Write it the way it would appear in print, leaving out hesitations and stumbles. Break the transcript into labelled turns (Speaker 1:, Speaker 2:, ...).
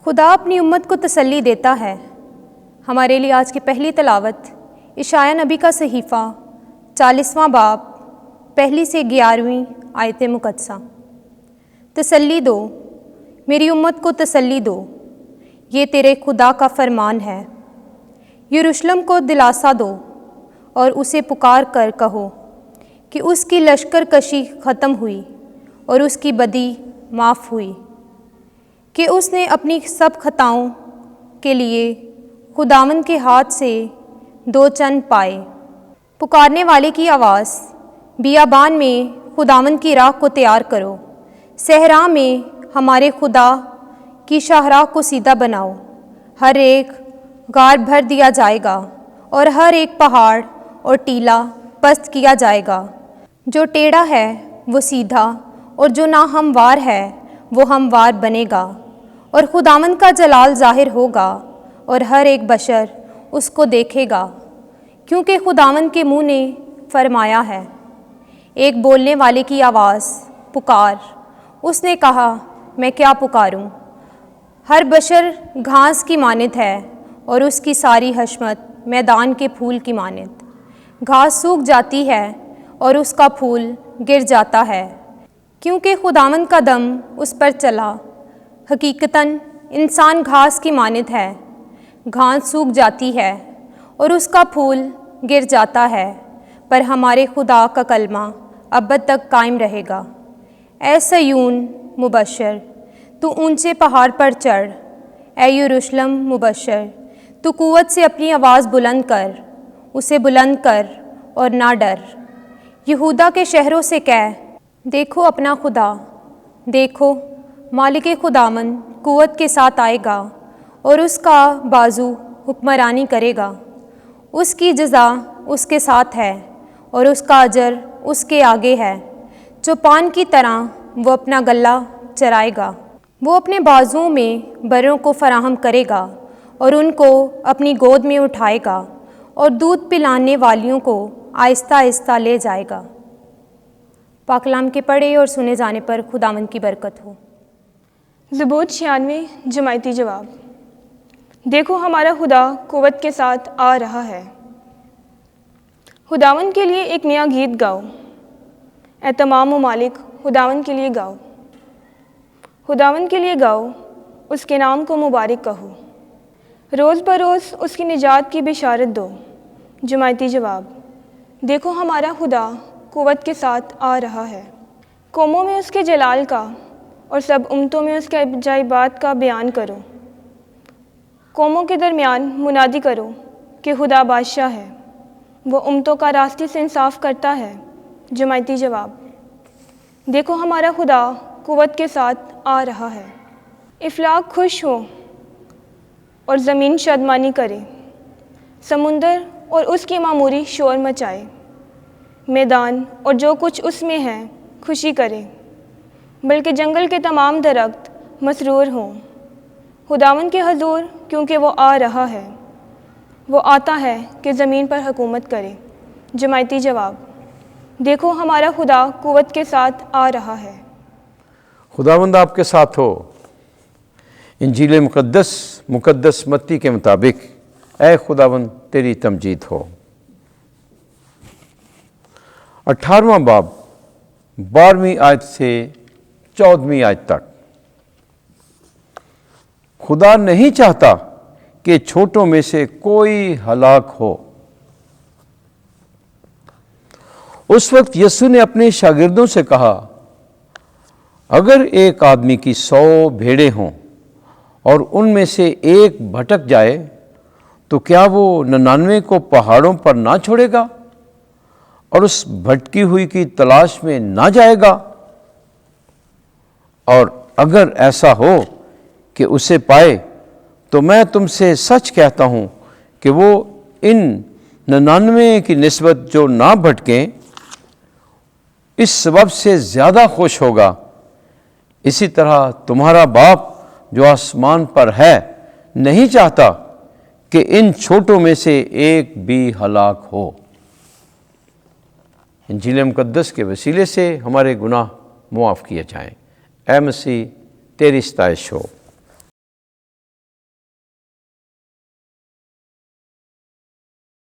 Speaker 1: خدا اپنی امت کو تسلی دیتا ہے۔ ہمارے لیے آج کی پہلی تلاوت اشعیاء نبی کا صحیفہ 40واں باب 1 سے 11ویں آیت مقدسہ۔ تسلی دو، میری امت کو تسلی دو، یہ تیرے خدا کا فرمان ہے۔ یروشلم کو دلاسا دو اور اسے پکار کر کہو کہ اس کی لشکر کشی ختم ہوئی اور اس کی بدی معاف ہوئی، کہ اس نے اپنی سب خطاؤں کے لیے خداوند کے ہاتھ سے 2 چن پائے۔ پکارنے والے کی آواز، بیابان میں خداوند کی راہ کو تیار کرو، صحرا میں ہمارے خدا کی شاہراہ کو سیدھا بناؤ۔ ہر ایک غار بھر دیا جائے گا اور ہر ایک پہاڑ اور ٹیلہ پست کیا جائے گا۔ جو ٹیڑھا ہے وہ سیدھا اور جو ناہموار ہے وہ ہموار بنے گا، اور خداوند کا جلال ظاہر ہوگا اور ہر ایک بشر اس کو دیکھے گا، کیونکہ خداوند کے منہ نے فرمایا ہے۔ ایک بولنے والے کی آواز، پکار۔ اس نے کہا، میں کیا پکاروں؟ ہر بشر گھاس کی مانند ہے اور اس کی ساری حشمت میدان کے پھول کی مانند۔ گھاس سوکھ جاتی ہے اور اس کا پھول گر جاتا ہے، کیونکہ خداوند کا دم اس پر چلا۔ حقیقتاً انسان گھاس کی مانند ہے، گھاس سوکھ جاتی ہے اور اس کا پھول گر جاتا ہے، پر ہمارے خدا کا کلمہ ابد تک قائم رہے گا۔ اے صیون مبشر، تو اونچے پہاڑ پر چڑھ۔ اے یروشلم مبشر، تو قوت سے اپنی آواز بلند کر، اسے بلند کر اور نہ ڈر۔ یہودا کے شہروں سے کہہ، دیکھو اپنا خدا، دیکھو مالک خداوند قوت کے ساتھ آئے گا اور اس کا بازو حکمرانی کرے گا۔ اس کی جزا اس کے ساتھ ہے اور اس کا اجر اس کے آگے ہے۔ جو پان کی طرح وہ اپنا گلہ چرائے گا، وہ اپنے بازوؤں میں بروں کو فراہم کرے گا اور ان کو اپنی گود میں اٹھائے گا اور دودھ پلانے والیوں کو آہستہ آہستہ لے جائے گا۔ پاک کلام کے پڑھے اور سنے جانے پر خداوند کی برکت ہو۔
Speaker 2: زبور 96 جماعتی جواب۔ دیکھو ہمارا خدا قوت کے ساتھ آ رہا ہے۔ خداوند کے لیے ایک نیا گیت گاؤ، اے تمام ممالک خداوند کے لیے گاؤ۔ خداوند کے لیے گاؤ، اس کے نام کو مبارک کہو۔ روز بروز اس کی نجات کی بشارت دو۔ جماعتی جواب۔ دیکھو ہمارا خدا قوت کے ساتھ آ رہا ہے۔ قوموں میں اس کے جلال کا اور سب امتوں میں اس کے عجائبات کا بیان کرو۔ قوموں کے درمیان منادی کرو کہ خدا بادشاہ ہے، وہ امتوں کا راستے سے انصاف کرتا ہے۔ جماعتی جواب۔ دیکھو ہمارا خدا قوت کے ساتھ آ رہا ہے۔ افلاک خوش ہو اور زمین شادمانی کرے، سمندر اور اس کی معموری شور مچائے، میدان اور جو کچھ اس میں ہے خوشی کرے، بلکہ جنگل کے تمام درخت مسرور ہوں۔ خداوند کے حضور کیونکہ وہ آ رہا ہے، وہ آتا ہے کہ زمین پر حکومت کرے۔ جماعتی جواب۔ دیکھو ہمارا خدا قوت کے ساتھ آ رہا ہے۔
Speaker 3: خداوند آپ کے ساتھ ہو۔ انجیل مقدس متی کے مطابق اے خداوند تیری تمجید ہو۔ 18واں باب 12ویں آیت سے 14ویں آیت تک۔ خدا نہیں چاہتا کہ چھوٹوں میں سے کوئی ہلاک ہو۔ اس وقت یسوع نے اپنے شاگردوں سے کہا، اگر ایک آدمی کی 100 بھیڑیں ہوں اور ان میں سے ایک بھٹک جائے تو کیا وہ 99 کو پہاڑوں پر نہ چھوڑے گا اور اس بھٹکی ہوئی کی تلاش میں نہ جائے گا؟ اور اگر ایسا ہو کہ اسے پائے تو میں تم سے سچ کہتا ہوں کہ وہ ان 99 کی نسبت جو نہ بھٹکیں اس سبب سے زیادہ خوش ہوگا۔ اسی طرح تمہارا باپ جو آسمان پر ہے نہیں چاہتا کہ ان چھوٹوں میں سے ایک بھی ہلاک ہو۔ انجیل مقدس کے وسیلے سے ہمارے گناہ معاف کیے جائیں۔ اے مسیح تیری ستائش ہو۔